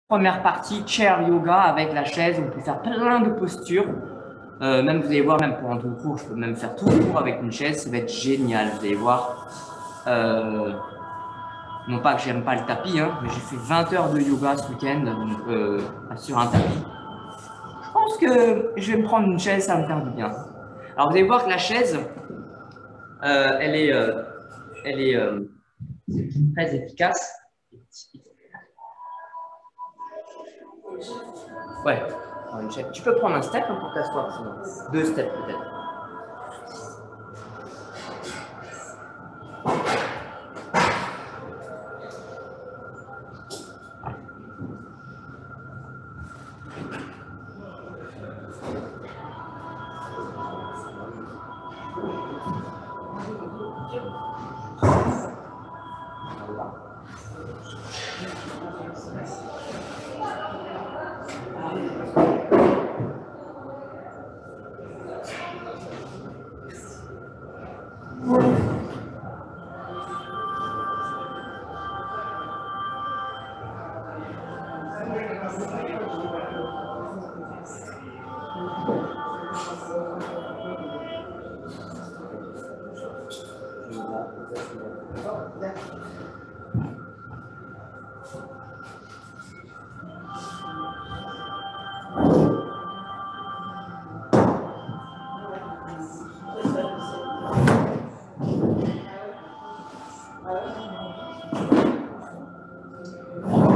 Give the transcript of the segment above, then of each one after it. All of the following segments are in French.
Première partie, chair yoga avec la chaise. On peut faire plein de postures. Même, vous allez voir, même pendant tout le cours, je peux même faire tout le cours avec une chaise. Ça va être génial, vous allez voir. Non pas que j'aime pas le tapis, hein, mais j'ai fait 20 heures de yoga ce week-end sur un tapis. Je pense que je vais me prendre une chaise, ça va me faire du bien. Alors, vous allez voir que la chaise, elle est très efficace. Ouais, une chaise. Tu peux prendre un step pour t'asseoir, sinon. 2 steps peut-être.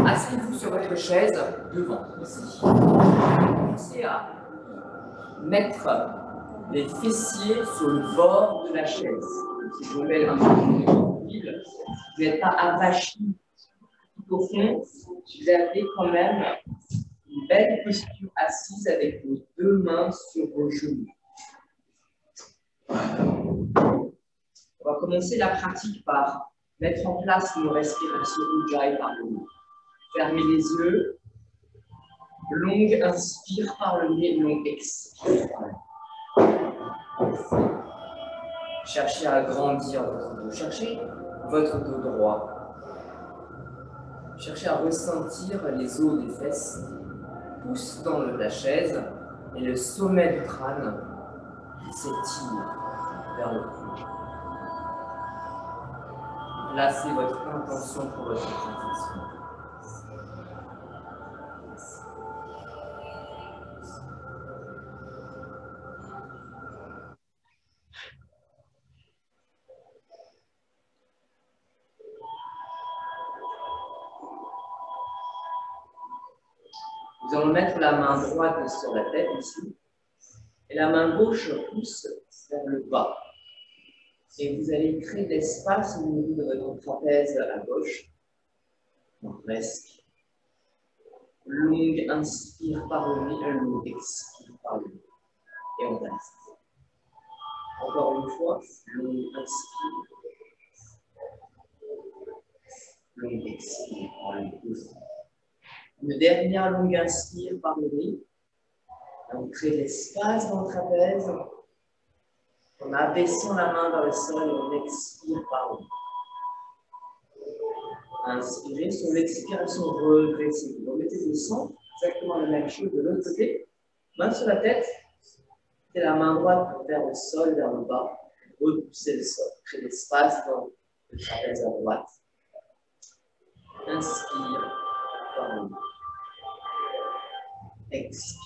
Asseyez-vous sur votre chaise devant, ici. Commencez à mettre les fessiers sur le bord de la chaise. Si je mets un peu de fil, vous n'êtes pas avachi tout au fond, vous avez quand même une belle posture assise avec vos 2 mains sur vos genoux. On va commencer la pratique par mettre en place une respiration Ujjayi par le nez. Fermez les yeux. Longue inspire par le nez, longue expire par le nez. Cherchez à agrandir votre dos. Cherchez votre dos droit. Cherchez à ressentir les os des fesses qui poussent dans la chaise et le sommet du crâne qui s'étire vers le cou. Placez votre intention pour votre pratique. Nous allons mettre la main droite sur la tête ici, et la main gauche pousse vers le bas. Et vous allez créer de l'espace au niveau de votre trapèze à gauche. On reste. Longue inspire par le nez, longue expire par le nez. Et on reste. Encore une fois, longue inspire. Longue expire par le nez. Une dernière longue inspire par le nez. On crée de l'espace dans le trapèze. En abaissant la main vers le sol, on expire par le nez. Inspirez, sur l'expiration, redressez. Vous remettez le centre, exactement la même chose de l'autre côté. Main sur la tête, et la main droite vers le sol, vers le bas. Repoussez le sol. Créez l'espace dans le trapèze à droite. Inspire par le nez. Expire.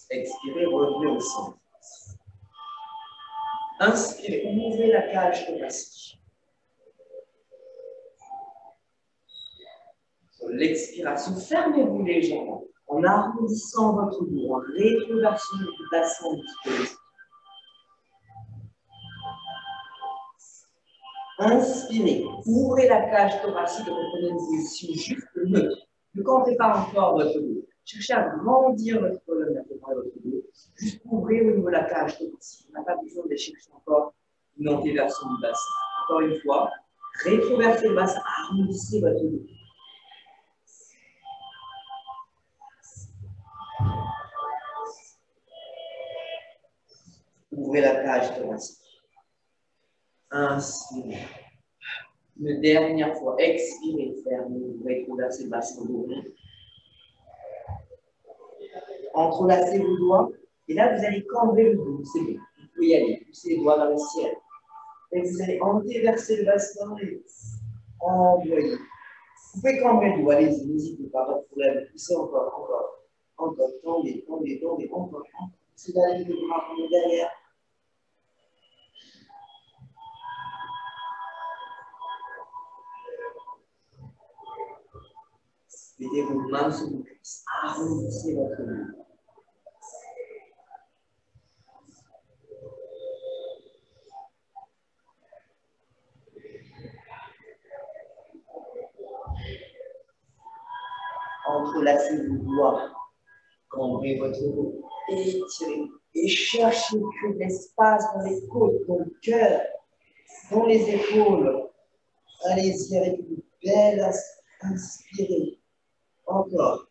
Expirez, revenez au centre. Inspirez, ouvrez la cage thoracique. Sur l'expiration, fermez-vous légèrement en arrondissant votre dos, en rétroversion du bassin un petit peu. Inspirez, ouvrez la cage thoracique, reprenez une position juste neutre. Ne comptez pas encore votre dos. Cherchez à grandir votre colonne vertébrale, votre dos. Juste ouvrez au niveau de la cage thoracique. On n'a pas besoin de chercher encore une antéversion du bassin. Encore une fois, rétroversez le bassin, arrondissez votre dos. Ouvrez la cage thoracique. Inspirez. Une dernière fois, expirez, fermez, rétroversez le bassin dos rond. Entrelacez vos doigts. Et là, vous allez cambrer le dos. C'est bon. Vous pouvez y aller. Poussez les doigts vers le ciel. Et vous allez antéverser le bassin et envoyer. Vous pouvez cambrer le dos. Allez-y, n'hésitez pas. Pas de problème. Poussez encore. Tendez, encore. Poussez d'aller les bras derrière. Mettez vos mains sur vos cuisses. Arrondissez votre dos. Entrelacez vos doigts. Cambrez votre dos. Étirez. Et cherchez que l'espace dans les côtes, dans le cœur, dans les épaules. Allez-y avec une belle inspirée. Encore.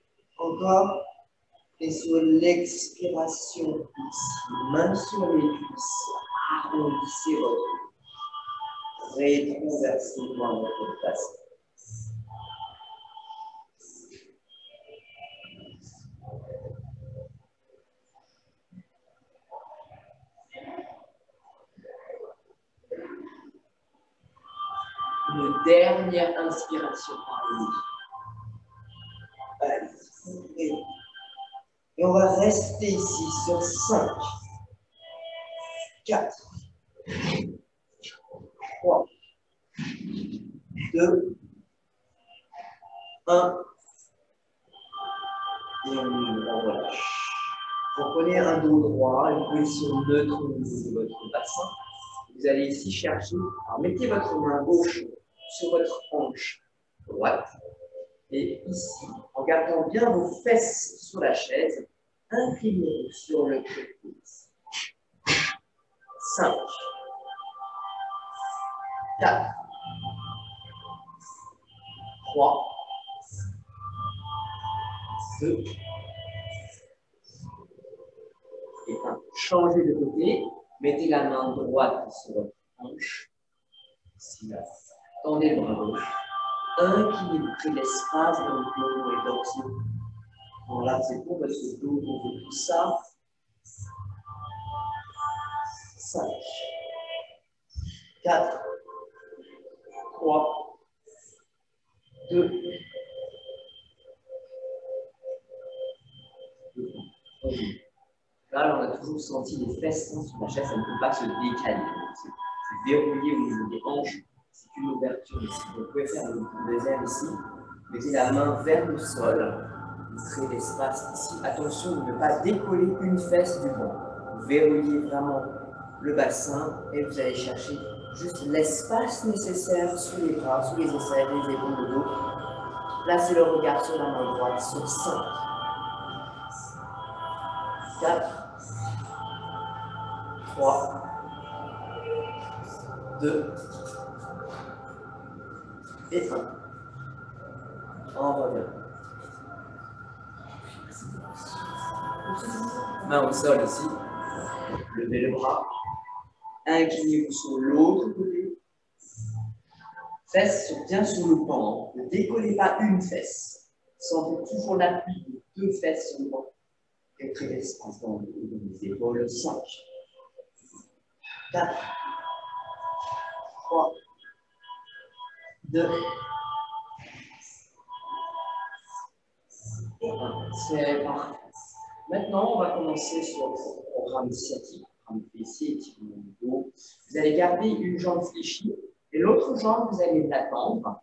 Et sur l'expiration, ici, main sur les cuisses, arrondissez votre dos. Rétroversez dans votre bassin. Une dernière inspiration par le nez. Allez, et on va rester ici sur 5, 4, 3, 2, 1. Et on relâche. Vous prenez un dos droit, une position neutre au niveau de votre bassin. Vous allez ici chercher. Alors mettez votre main gauche sur votre hanche droite. Et ici, en gardant bien vos fesses sur la chaise, inclinez-vous sur le côté. 5, 4, 3, 2, et 1. Changez de côté. Mettez la main droite sur votre hanche. Ici, là. Tendez le bras gauche. Inclinez-vous, créez l'espace dans le dos et dorsaux. Bon, là, c'est pour votre dos, on fait tout ça. 5, 4, 3, 2, 1. Là, on a toujours senti les fesses sur la chaise, ça ne peut pas se décaler. C'est verrouillé au niveau des hanches. C'est une ouverture ici. Vous pouvez faire le deuxième ici. Mettez la main vers le sol. Vous créez l'espace ici. Attention de ne pas décoller une fesse du banc. Vous verrouillez vraiment le bassin et vous allez chercher juste l'espace nécessaire sous les bras, sous les aisselles, les épaules, le dos. Placez le regard sur la main droite sur 5, 4, 3, 2, et 1. On revient. Main au sol ici. Levez le bras. Inclinez-vous sur l'autre côté. Fesses bien sur le banc. Ne décollez pas une fesse. Sentez toujours l'appui de 2 fesses sur le banc. Et créez l'espace dans les épaules. 5, 4, 3, 2, et 1. C'est parfait. Maintenant, on va commencer sur le programme sciatique, programme fessier, étirement du dos. Vous allez garder une jambe fléchie et l'autre jambe, vous allez l'attendre.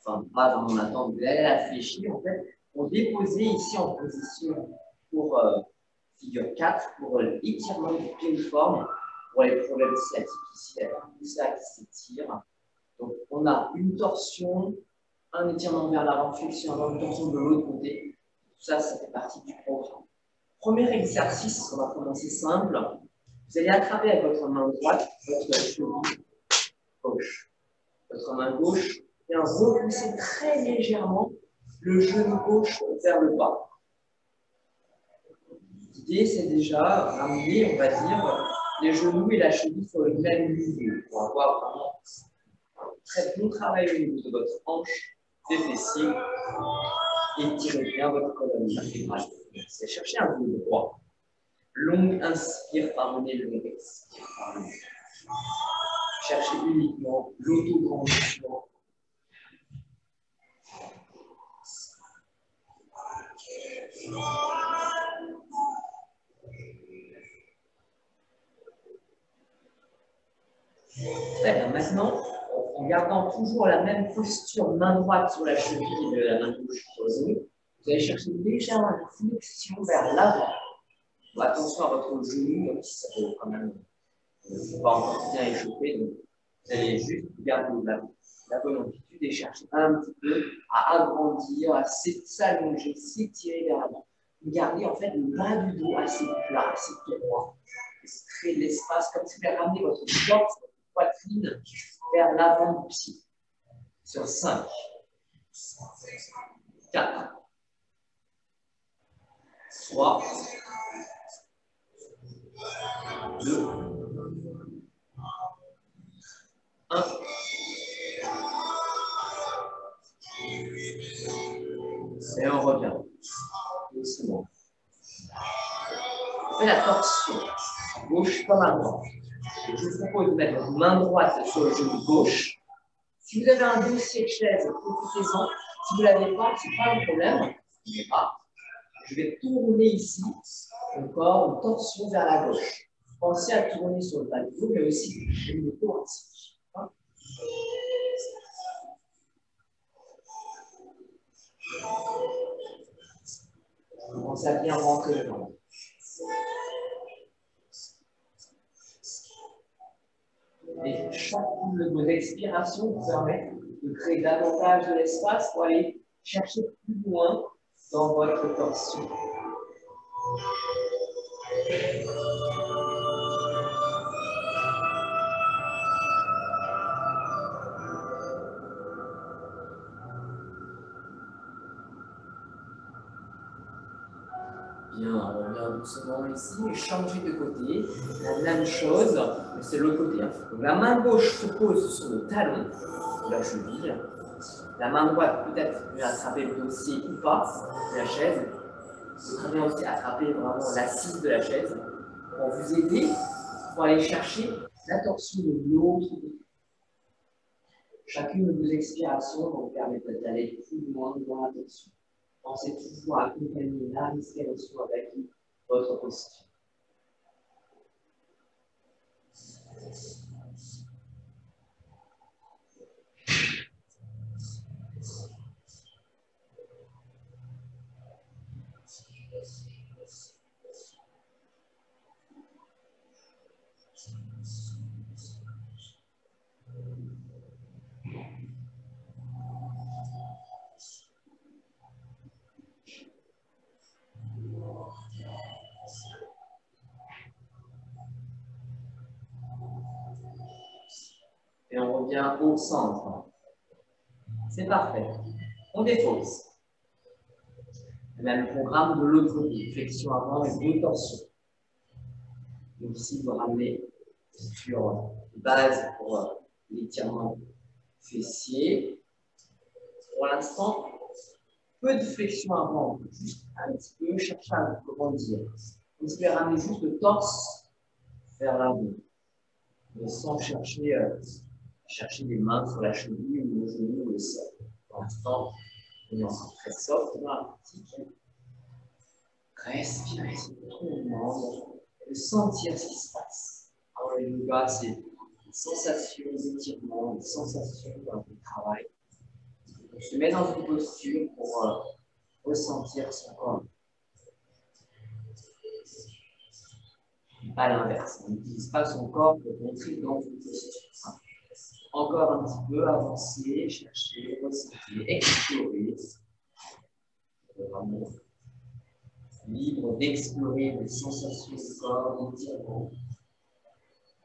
Enfin, pas vraiment l'attendre, vous allez la fléchir en fait, pour déposer ici en position pour figure 4, pour l'étirement du piriforme, pour les problèmes sciatiques ici, tout ça qui s'étire. Donc, on a une torsion, un étirement vers l'avant, flexion avant, une torsion de l'autre côté. Tout ça, ça fait partie du programme. Premier exercice, on va commencer simple. Vous allez attraper avec votre main droite votre cheville main gauche, et repoussez très légèrement le genou gauche vers le bas. L'idée, c'est déjà ramener, on va dire, les genoux et la cheville sur le même niveau pour avoir vraiment un très bon travail au niveau de votre hanche, des fessiers, et tirez bien votre colonne vertébrale. C'est chercher un dos droit. Long inspire par le nez, long expire par le nez. Cherchez uniquement l'autograndissement. Très bien. Maintenant, en gardant toujours la même posture, main droite sur la cheville et la main gauche sur le genou, vous allez chercher légèrement la flexion vers l'avant. Attention à votre genou, même si ça peut quand même pas encore bien échauffer. Donc, vous allez juste garder la bonne amplitude et chercher un petit peu à agrandir, à s'allonger, s'étirer vers l'avant. Vous gardez en fait le bas du dos assez plat, assez droit. Créez de l'espace comme si vous voulez ramener votre torse, votre poitrine vers l'avant du pied. Sur 5, 4, 3, 2, 1. Et on revient. Doucement. On fait la torsion. Gauche comme à droite. Je vous propose de mettre votre main droite sur le genou gauche. Si vous avez un dossier de chaise, profitez-en. Si vous ne l'avez pas, ce n'est pas un problème. Je vais tourner ici, encore une torsion vers la gauche. Pensez à tourner sur le bas du dos, mais aussi le dos ainsi. Commencez à bien rentrer le ventre. Et chacune de vos expirations vous permet de créer davantage de l'espace pour aller chercher plus loin dans votre torsion. Bien, on revient doucement ici et changer de côté. La même chose, mais c'est l'autre côté. Donc la main gauche se pose sur le talon de la cheville. La main droite peut-être peut attraper le dossier ou pas de la chaise. Vous pouvez aussi attraper vraiment l'assise de la chaise pour vous aider pour aller chercher la torsion de l'autre côté. Chacune de vos expirations vous permet d'aller plus loin dans la torsion. Pensez toujours à accompagner la respiration avec votre posture. Et on revient au centre. C'est parfait. On dépose. Le même programme de l'autre côté. Flexion avant et deux torsions. Donc ici, vous ramenez sur base pour l'étirement fessier. Pour l'instant, peu de flexion avant. Juste un petit peu, chercher à grandir. Vous pouvez ramener juste le torse vers l'avant. Mais sans chercher les mains sur la cheville ou le genou ou le sol. Pour l'instant, on est encore très soft dans la pratique. Respirez profondément et sentir ce qui se passe. Alors, le yoga, c'est des sensations d'étirement, des sensations de travail. On se met dans une posture pour ressentir son corps. Pas l'inverse. On n'utilise pas son corps pour rentrer dans une posture. Encore un petit peu, avancer, chercher, ressentir, explorer. Vraiment libre d'explorer les sensations du corps, d'étirement,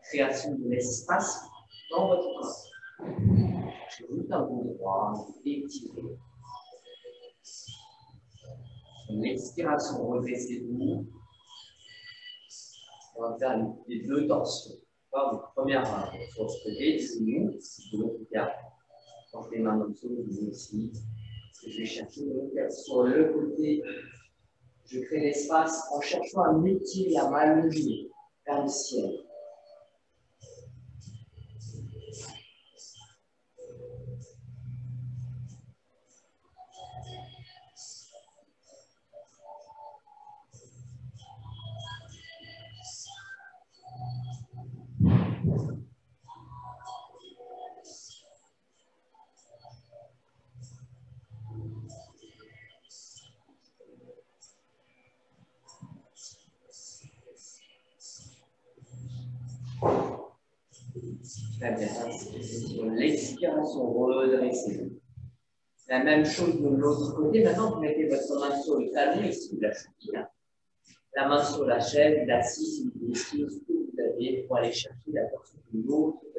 création de l'espace dans votre corps. Cherchez un dos droit, étiré. L'expiration, redressez-vous. On va faire les deux torsions. Première sur ce côté, genou, de l'autre côté. Quand je les mains dans le sol, je ici. Je vais chercher sur le côté. Je crée l'espace en cherchant à m'étirer, à m'allonger vers le ciel. Très bien. Sur l'expiration, redressez-vous. La même chose de l'autre côté. Maintenant, vous mettez votre main sur le talon ici, la cheville. La main sur la chaise, l'assise, vous décidez ce que vous avez pour aller chercher la portion de l'autre côté.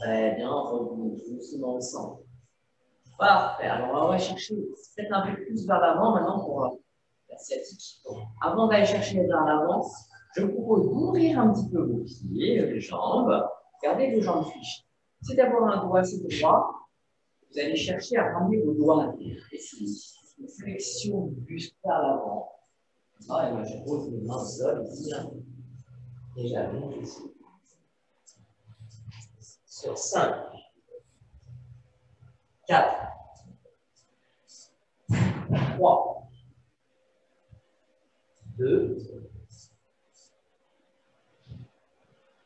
Très bien, revenez doucement ensemble. Parfait. Alors, on va chercher peut-être un peu plus vers l'avant maintenant pour la sciatique. Donc, avant d'aller chercher vers l'avant, je vous propose d'ouvrir un petit peu vos pieds, les jambes. Gardez vos jambes fléchies. C'est d'abord un doigt assez droit. Vous allez chercher à ramener vos doigts à terre. Essayez. Une flexion du buste vers l'avant. Ah, et moi, je pose mes mains au sol ici. Et j'allonge ici. Sur 5, 4, 3, 2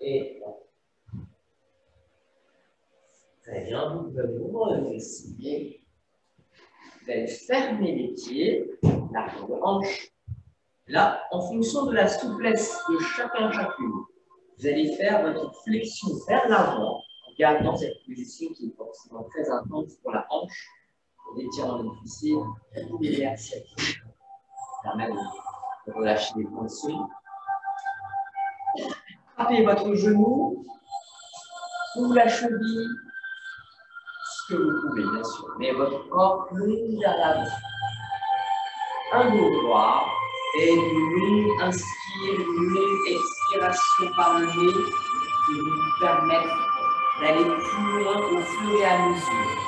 et 1. Très bien, vous pouvez vous redresser. Vous allez fermer les pieds, la hanche. Là, en fonction de la souplesse de chacune, vous allez faire votre flexion vers l'avant, en gardant cette position qui est forcément très intense pour la hanche, pour l'étirement des fessiers, pour les nerfs sciatiques, permet de relâcher les tensions. Frappez votre genou, ou la cheville, ce que vous pouvez, bien sûr, mais votre corps plonge vers l'avant. Un dos droit et une longue inspire, une longue expiration par le nez qui va vous permettre d'aller plus loin au fur et à mesure.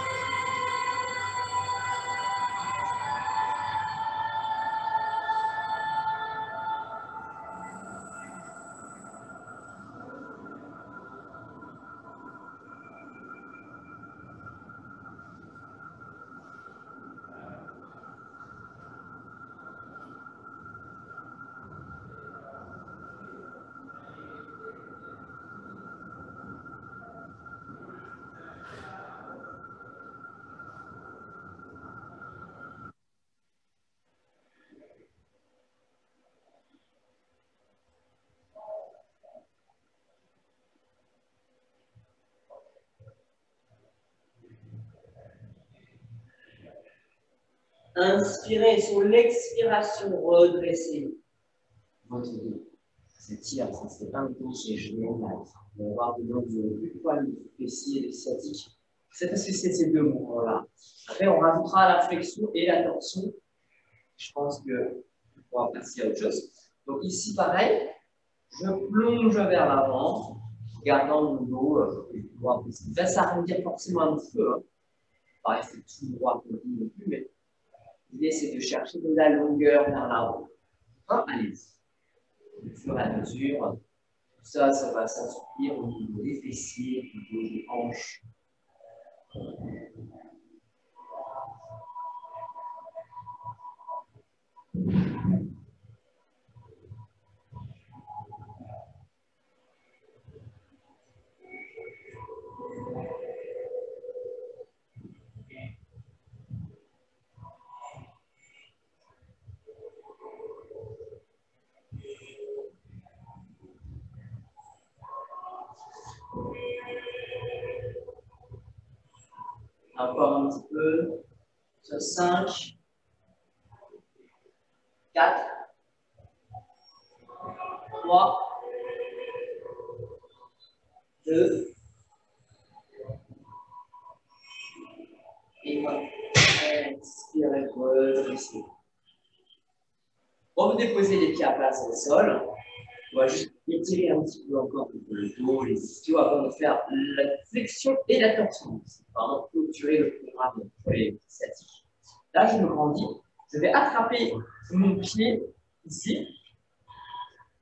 Inspirez sur l'expiration, redressez votre dos. S'étire, ça c'est un dos qui est génial. On va voir dedans que vous n'avez plus de poids, le fessier, le sciatique. C'est parce que c'est ces deux mouvements-là. Après, on rajoutera la flexion et la torsion. Je pense qu'on pourra passer à autre chose. Donc ici, pareil, je plonge vers l'avant, gardant mon dos le plus droit possible. Ça s'arrondir forcément un petit peu. Hein. Pas rester tout droit comme non plus, mais l'idée, c'est de chercher de la longueur vers l'avant. Hein, allez-y. Au fur et à mesure, tout ça, ça va s'assouplir au niveau des fessiers, au niveau des hanches. Encore un petit peu. Sur 5, 4, 3, 2, et 1. Expirez, redressez. Pour vous déposer les pieds à plat sur le sol, on va juste étirer un petit peu encore le dos, les ischios avant de faire la flexion et la torsion. C'est vraiment clôturer le programme pour les statiques. Là, je me grandis. Je vais attraper mon pied ici,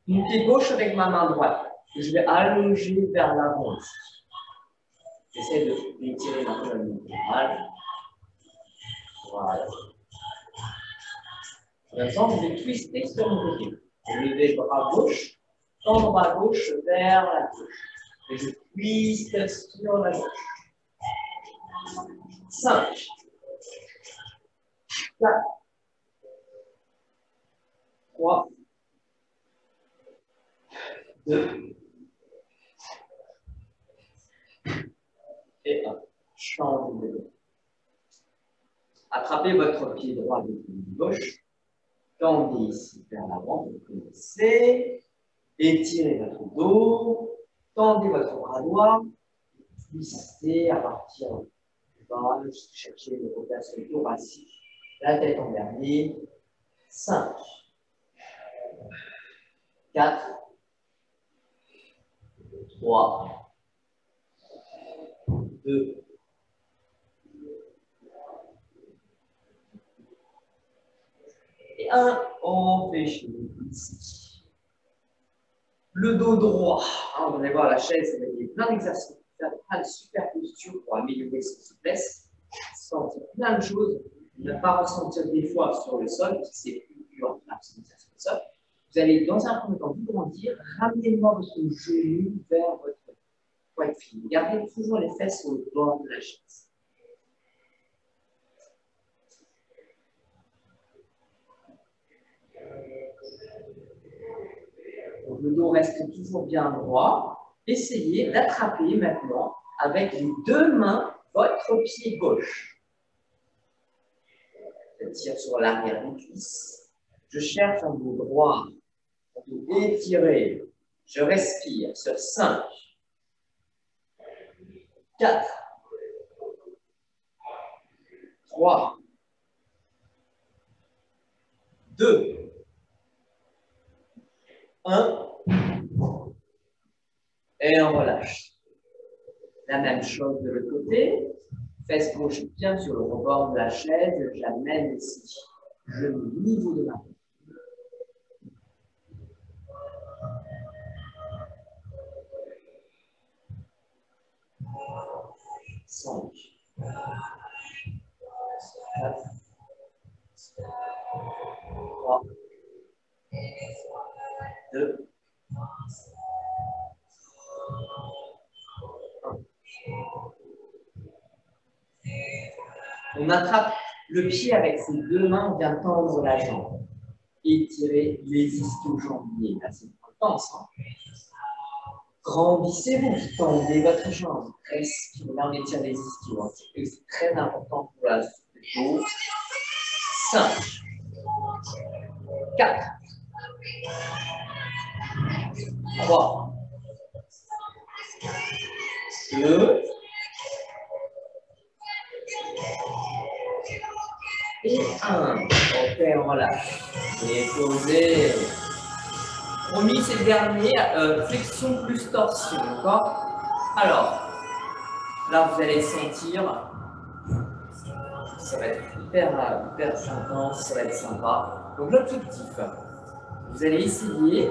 mon pied gauche avec ma main droite. Et je vais allonger vers l'avant ici. J'essaie d'étirer ma colonne vertébrale. Voilà. En même temps, je vais twister sur mon côté. Lever le bras gauche, tendre le bras gauche vers la gauche. Et je twiste sur la gauche. 5, 4, 3, 2, et 1. Change de dos. Attrapez votre pied droit avec le pied gauche. Tendez ici vers l'avant pour commencer. Étirez votre dos. Tendez votre bras droit. Twistez à partir du bas. Cherchez une rotation thoracique. La tête en dernier. 5, 4, 3, 2, et 1. On fait ici. Le dos droit. Vous allez voir la chaise, il y a plein d'exercices pour faire plein de super postures pour améliorer son souplesse. Sentir plein de choses. Ne pas ressentir des fois sur le sol, parce que c'est plus dur de ressentir sur le sol. Vous allez dans un premier temps vous grandir, ramenez-moi votre genou vers votre poitrine. Gardez toujours les fesses sur le bord de la chaise. Donc, le dos reste toujours bien droit. Essayez d'attraper maintenant avec les deux mains votre pied gauche. Je tire sur l'arrière des cuisses. Je cherche un dos droit. Étirez. Je respire sur 5, 4, 3, 2, 1. Et on relâche. La même chose de l'autre côté. Fesse gauche bien sur le rebord de la chaise. J'amène ici. Genou au niveau de ma tête. 5, 4, 3, 2, 1. On attrape le pied avec ses deux mains, on vient tendre la jambe. Étirez les ischio-jambiers. Là, c'est intense. Hein? Grandissez-vous, tendez votre jambe. Respirez. Là, on étire les ischios. Hein? C'est très important pour la dos. 5, 4, 3, 2, et 1. Ok, on relâche. Et posez. Promis, c'est le dernier. Flexion plus torsion, d'accord? Alors, là, vous allez sentir. Ça va être hyper intense, ça va être sympa. Donc, l'objectif, vous allez essayer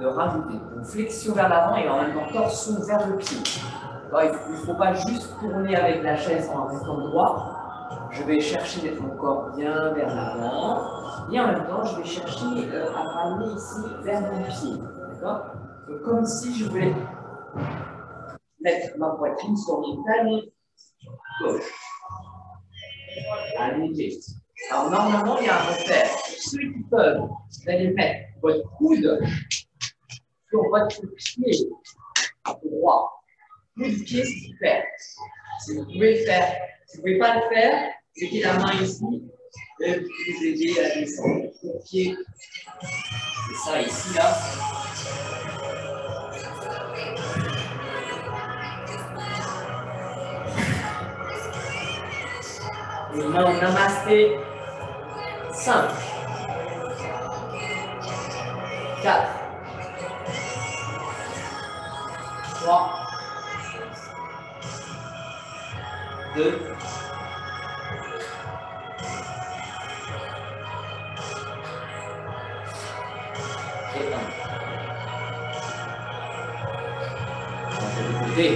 de rajouter une flexion vers l'avant et en même temps torsion vers le pied. Il ne faut pas juste tourner avec la chaise en restant droit. Je vais chercher d'être mon corps bien vers l'avant. Et en même temps, je vais chercher à ramener ici vers mon pied. D'accord? Donc, comme si je voulais mettre ma poitrine sur mon talon gauche. Allez. Alors, normalement, il y a un repère. Ceux qui peuvent, vous allez mettre votre coude sur votre pied droit. Coude pied super. Si vous pouvez le faire, si vous ne pouvez pas le faire, mettez la main ici et vous aider à descendre. Le pied, c'est ça ici, là. Les mains en namasté. 5, 4, 3, 2, et 1. De l'autre côté,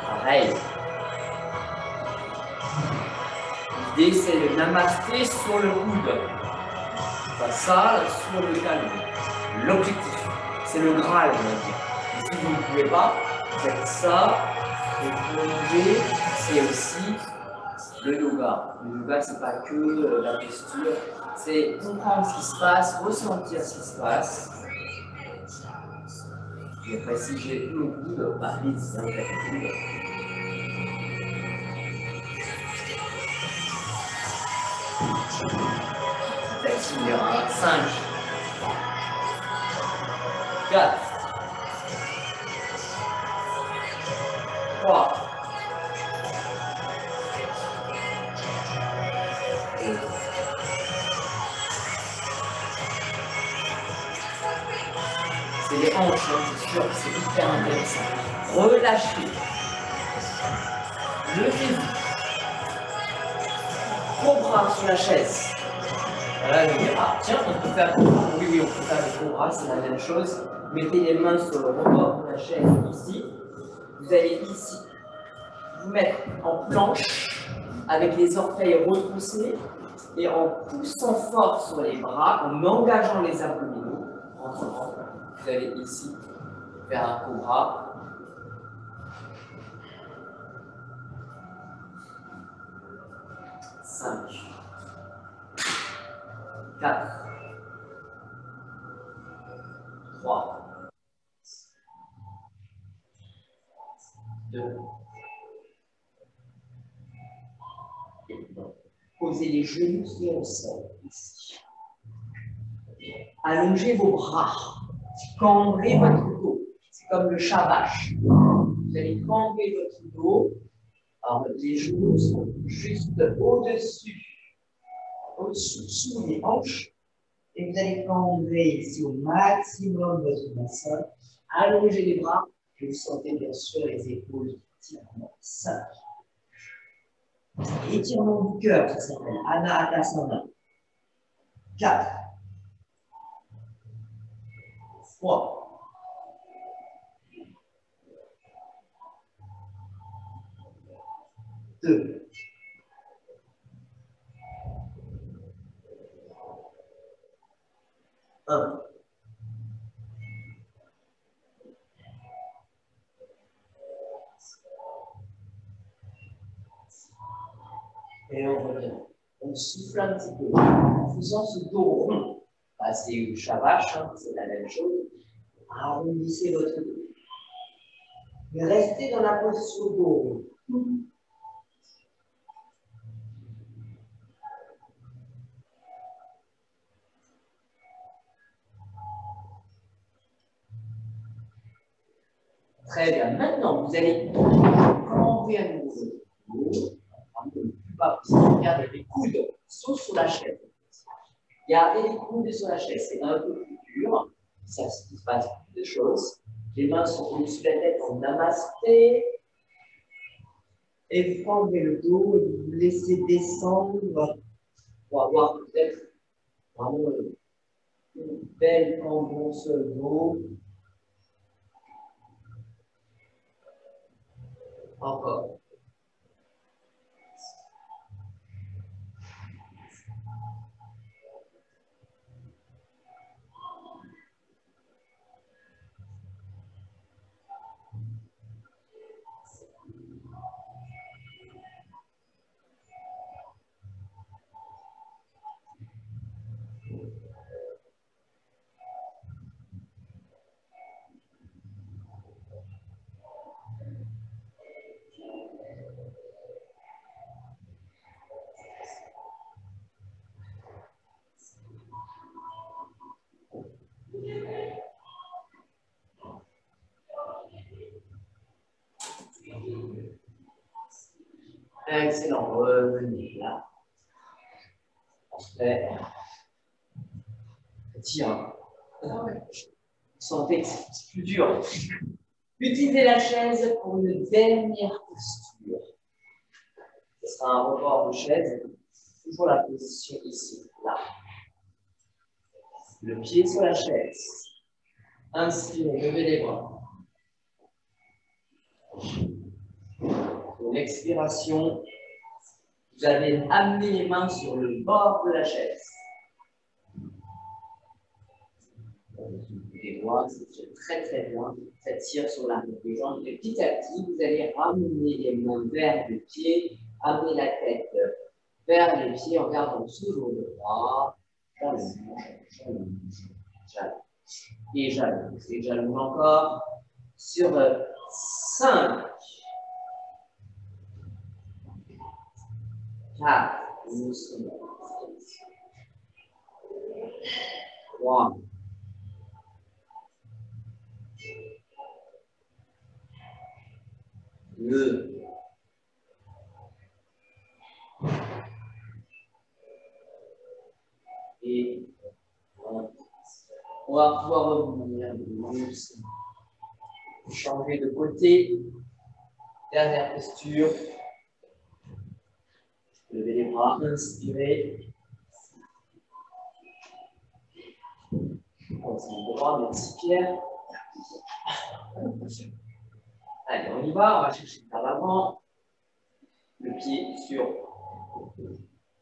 pareil. L'idée, c'est le namasté sur le coude. Enfin, ça, sur le talon. L'objectif, c'est le Graal, on va dire. Et si vous ne pouvez pas, faites ça. Et plongez, c'est aussi le yoga. Le yoga, c'est pas que la posture, c'est comprendre ce qui se passe, ressentir ce qui se passe. Et après, si j'ai le coude, bah vite, c'est un fait le coude. Finira. 5, 4, 3, 2, c'est les hanches, hein, c'est sûr, c'est hyper intéressant. Relâchez. Levez-vous. Cobra sur la chaise. Voilà, je dis, ah tiens, on peut faire, oui, on peut faire des cobras, c'est la même chose. Mettez les mains sur le rebord de la chaise ici. Vous allez ici vous mettre en planche avec les orteils retroussés et en poussant fort sur les bras, en engageant les abdominaux, vous allez ici faire un cobra. 5, 4, 3, 2, et 1. Posez les genoux sur le sol, ici. Allongez vos bras. Cambrez votre dos. C'est comme le shavash. Vous allez cambrer votre dos. Alors, les genoux sont juste au-dessus, sous les hanches. Et vous allez cambrer ici au maximum votre bassin. Allongez les bras. Et vous sentez bien sûr les épaules étirement. 5. Étirement du cœur, ça s'appelle Anahatasana. 4. 3. 2. 1. Et on revient. On souffle un petit peu. En faisant ce dos rond, bah, c'est le shavash, hein, c'est la même chose. Arrondissez votre dos. Mais restez dans la position dos rond. Très bien. Maintenant, vous allez cambrer à nouveau votre dos. Le plus bas possible. Regardez, les coudes sont sur la chaise. Gardez les coudes sur la chaise. C'est un peu plus dur. Ça se passe plus de choses. Les mains sont au-dessus de la tête en namasté. Et vous cambrez le dos et vous laissez descendre pour avoir peut-être vraiment une belle cambron sur le dos. Encore. Excellent. Revenez là. Parfait. Tiens. Sentez que c'est plus dur. Utilisez la chaise pour une dernière posture. Ce sera un rebord de chaise. Toujours la position ici, là. Le pied sur la chaise. Inspirez, levez les bras. Pour l'expiration, vous allez amener les mains sur le bord de la chaise. Les doigts, c'est très très bien. Ça tire sur l'arrière des jambes. Et petit à petit, vous allez ramener les mains vers le pied, amener la tête vers les pieds en gardant toujours le bras. J'allonge. Et j'allonge. Et j'allonge encore sur 5, 4, 3, 2, et 1. On va pouvoir revenir doucement. Changer de côté. Dernière posture. Levez les bras, inspirez. Continue droit, merci Pierre. Allez, on y va, on va chercher par l'avant. Le pied sur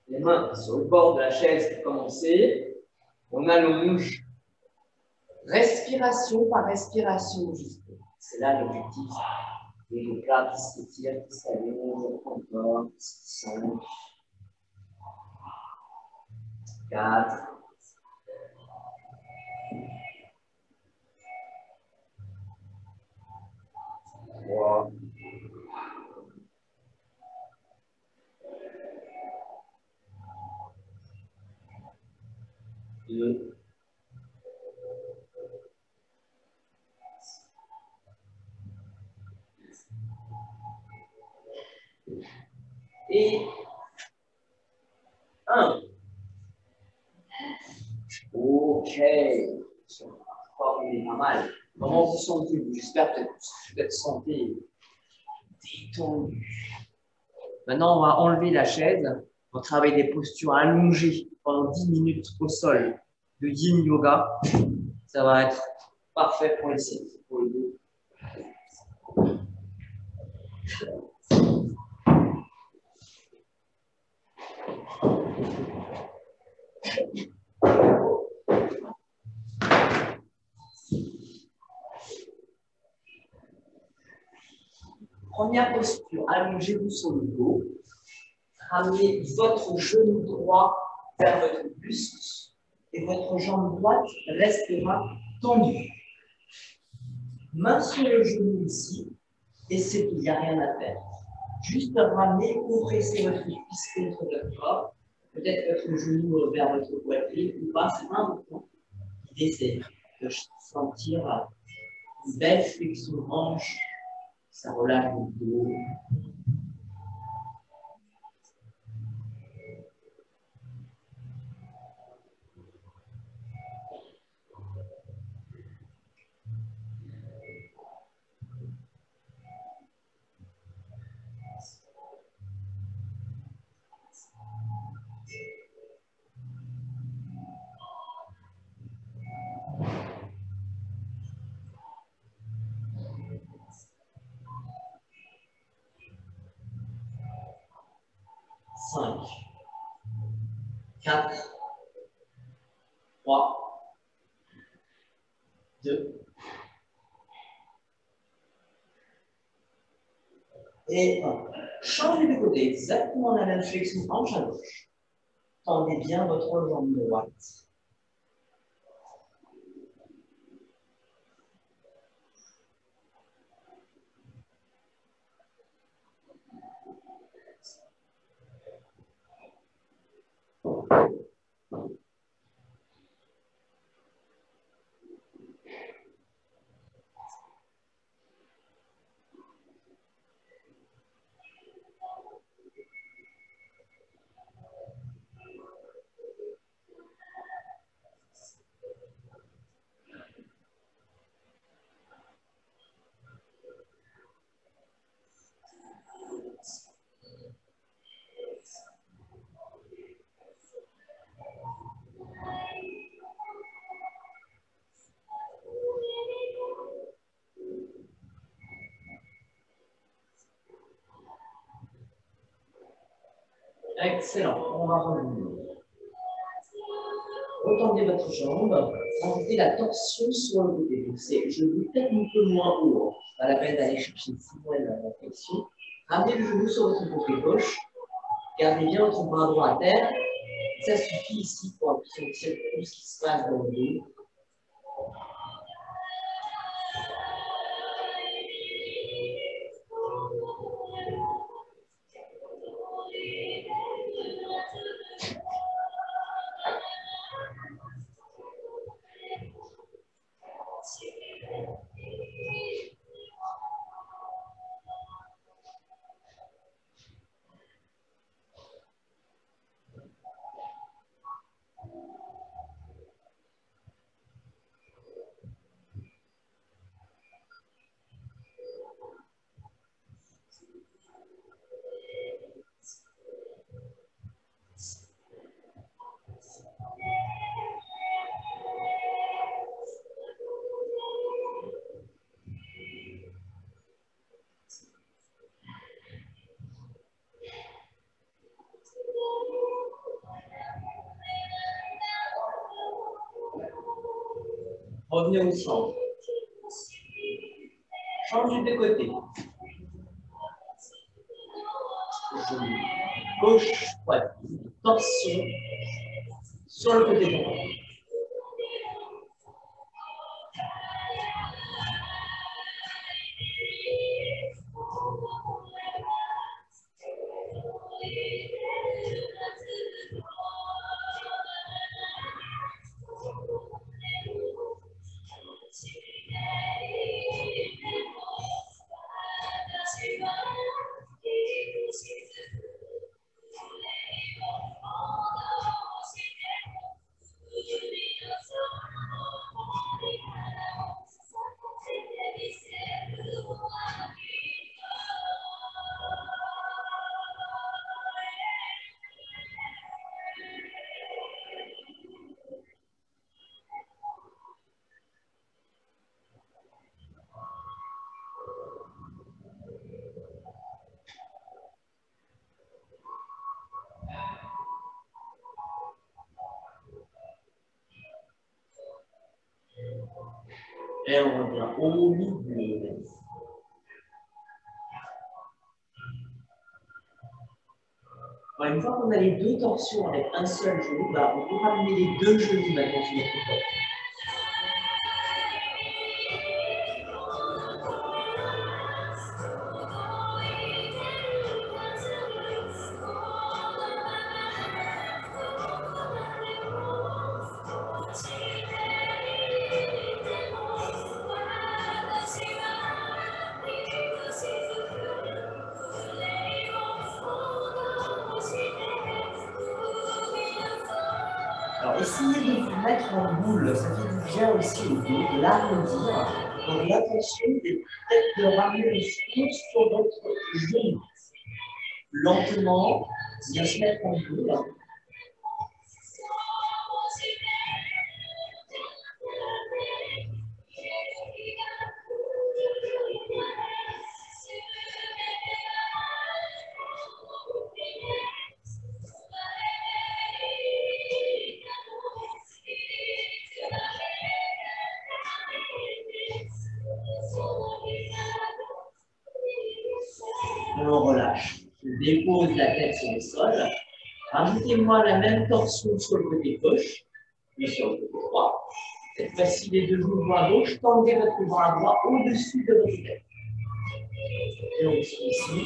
les mains sur le bord de la chaise pour commencer. On allonge. Respiration par respiration, juste. C'est là l'objectif. Et le plat qui s'étire, qui s'allonge encore. 5, 4, 3, 2, et 1. Ok. Formez pas mal. Comment vous sentez-vous? J'espère que vous êtes santé détendu. Maintenant, on va enlever la chaise. On va travailler des postures allongées pendant 10 minutes au sol de yin yoga. Ça va être parfait pour les sites, pour le dos. Première posture, allongez-vous sur le dos. Ramenez votre genou droit vers votre buste et votre jambe droite restera tendue. Main sur le genou ici, et c'est tout, il n'y a rien à faire. Juste ramener ou presser votre cuisse contre votre corps, peut-être votre genou vers votre poitrine ou pas, c'est pas important. L'idée c'est de sentir une belle flexion de hanche, ça relâche le dos. Cinq, 4, 3, 2, et 1. Changez de côté, exactement la même flexion hanche à gauche. Tendez bien votre jambe droite. Excellent. On va revenir. Retendez votre jambe. Sentez la torsion sur le côté. Donc, c'est genou peut-être un peu moins haut. Pas la peine d'aller chercher si loin la flexion. Ramenez le genou sur votre côté gauche. Gardez bien votre bras droit à terre. Ça suffit ici pour sentir tout ce qui se passe dans le dos. Revenez au centre. Changez de côté. Genou gauche, poitrine, torsion sur le côté droit. Et on revient au milieu. Alors, une fois qu'on a les deux torsions avec un seul genou, on peut ramener les deux genoux maintenant sur notre corps. Alors, essayez de vous mettre en boule, ça fait du bien aussi au dos, de l'arrondir. Donc, l'attention est peut-être de ramener le souffle sur votre genou. Lentement, bien se mettre en boule. On relâche. Je dépose la tête sur le sol. Rajoutez-moi la même torsion sur le côté gauche, puis sur le côté droit. Cette fois-ci, les deux genoux à gauche, tendez votre bras droit au-dessus de votre tête. Et on suit ici.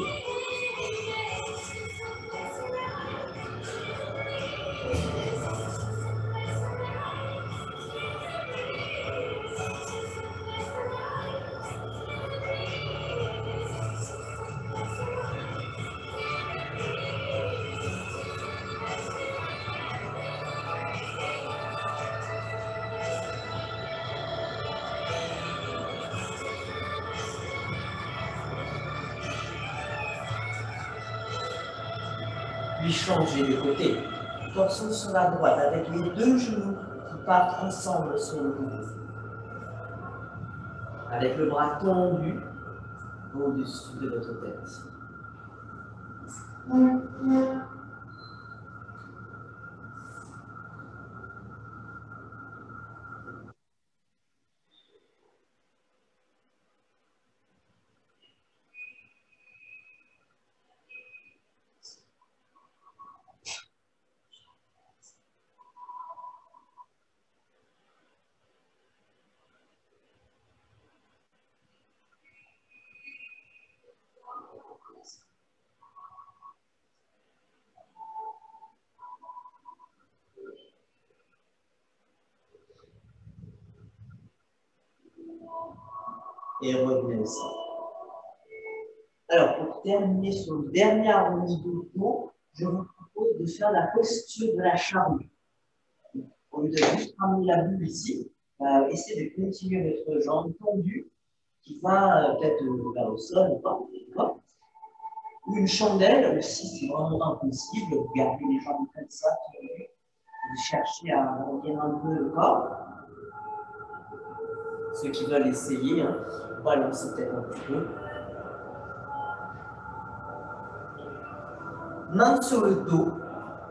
Puis changez de côté. Torsion sur la droite avec les deux genoux qui partent ensemble sur le côté. Avec le bras tendu au-dessus de votre tête. Et revenez au centre. Alors, pour terminer sur le dernier arrondi de dos, je vous propose de faire la posture de la charrue. Au lieu de juste ramener la boule ici, essayez de continuer votre jambe tendue qui va peut-être vers le sol ou pas. Ou une chandelle, ou si c'est vraiment impossible, vous gardez les jambes comme ça, vous cherchez à arrondir un peu le corps. Ceux qui veulent essayer, hein, balancez peut-être un petit peu. Main sur le dos,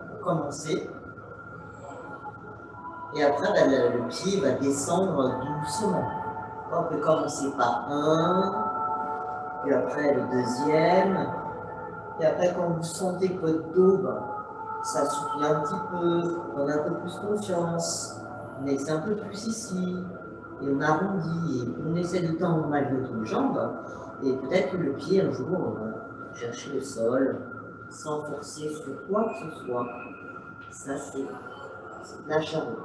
pour commencer. Et après, le pied va descendre doucement. On peut commencer par un, et après le deuxième. Et après, quand vous sentez que votre dos s'assouplit un petit peu, on a un peu plus confiance, on essaie un peu plus ici, et on arrondit, et on essaie de tendre malgré tout les jambes, et peut-être que le pied, un jour, on va chercher le sol, sans forcer sur quoi que ce soit. Ça, c'est la charrue.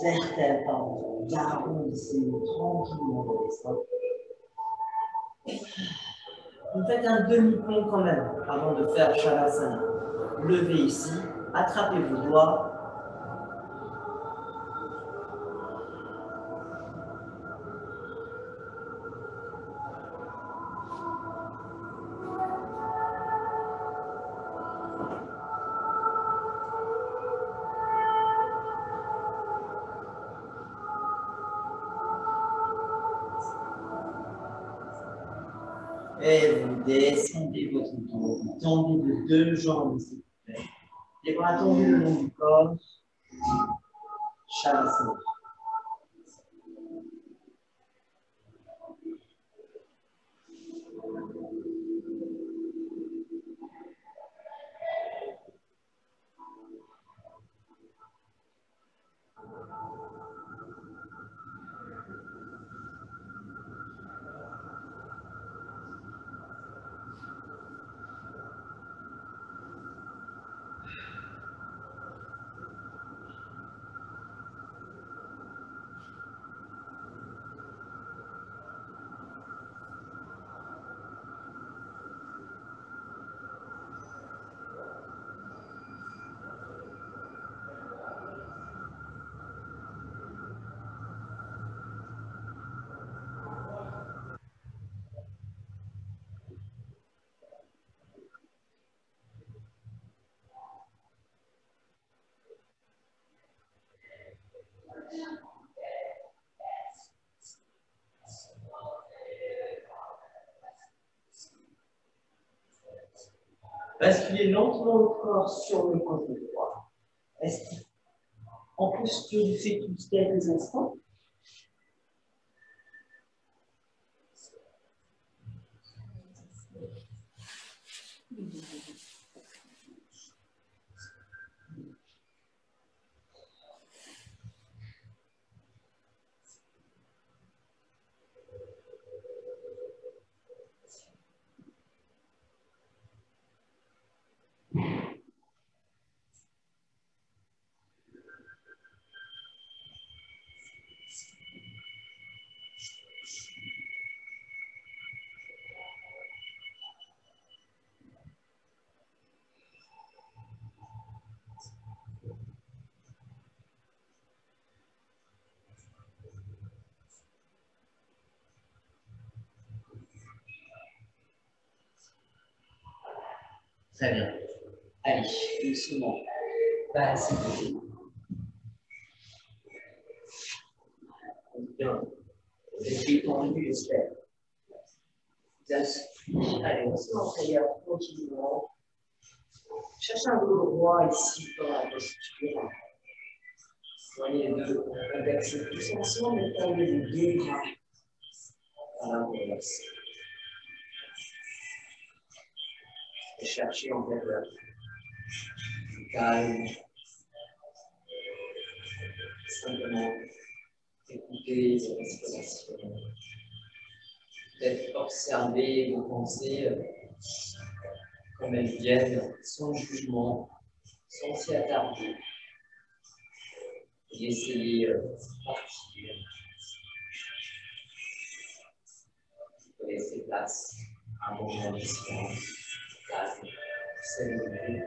Vertèbre, arrondissez tranquillement le dessin. Vous faites un demi-pont quand même avant de faire Shavasana. Levez ici, attrapez vos doigts. Et vous descendez votre dos. Vous tendez de deux jambes, s'il vous plaît. Les bras tendus le long du corps. Shavasana. Basculez lentement le corps sur le côté droit. Restez en posture du fœtus quelques instants. Très bien. Allez, doucement. Passez. Bien. Les pieds tendus, j'espère. Assouplis. Allez, on se met en tailleur tranquillement. Cherchez un dos droit ici dans la posture. Soignez les deux index et pouces ensemble et tendez les deux bras à l'inverse. Et cherchez en fait le calme. Simplement écouter vos respirations. Peut-être observer vos pensées comme elles viennent, sans jugement, sans s'y attarder. Et laissez-les partir. Laissez place à un moment de silence, calme, sérénité.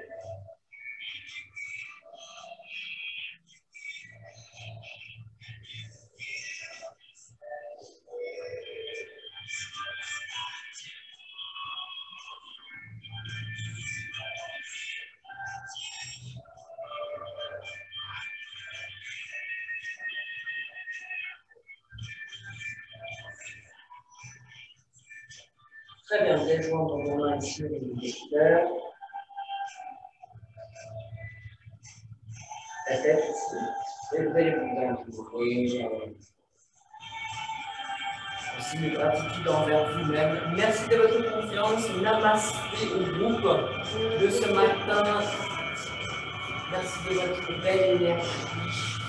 Très bien, déjoindre vos mains ici au niveau des cœurs. La tête ici. Élevez les montagnes toujours. Aussi de gratitude envers vous-même. Merci de votre confiance. Namasté au groupe de ce matin. Merci de votre belle énergie.